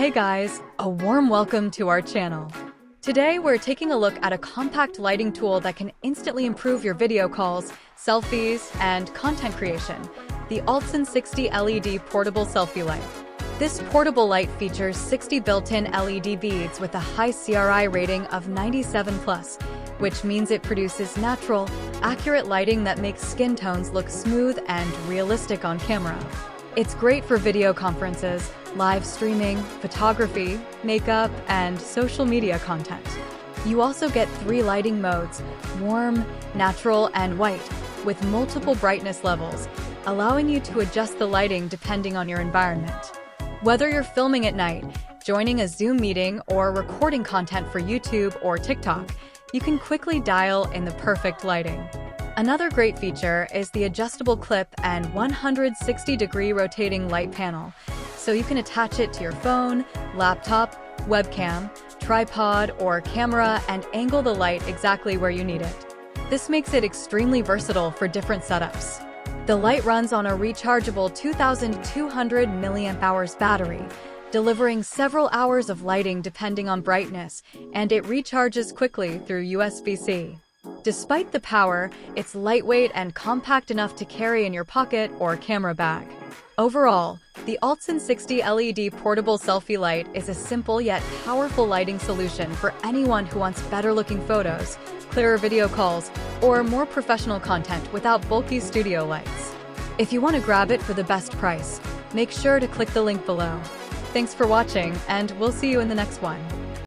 Hey guys, a warm welcome to our channel. Today we're taking a look at a compact lighting tool that can instantly improve your video calls, selfies, and content creation, the ALTSON 60 LED Portable Selfie Light. This portable light features 60 built-in LED beads with a high CRI rating of 97+, which means it produces natural, accurate lighting that makes skin tones look smooth and realistic on camera. It's great for video conferences, live streaming, photography, makeup, and social media content. You also get 3 lighting modes: warm, natural, and white, with multiple brightness levels, allowing you to adjust the lighting depending on your environment. Whether you're filming at night, joining a Zoom meeting, or recording content for YouTube or TikTok, you can quickly dial in the perfect lighting. Another great feature is the adjustable clip and 160-degree rotating light panel, so you can attach it to your phone, laptop, webcam, tripod, or camera and angle the light exactly where you need it. This makes it extremely versatile for different setups. The light runs on a rechargeable 2,200 mAh battery, delivering several hours of lighting depending on brightness, and it recharges quickly through USB-C. Despite the power, it's lightweight and compact enough to carry in your pocket or camera bag. Overall, the ALTSON 60 LED Portable Selfie Light is a simple yet powerful lighting solution for anyone who wants better-looking photos, clearer video calls, or more professional content without bulky studio lights. If you want to grab it for the best price, make sure to click the link below. Thanks for watching, and we'll see you in the next one.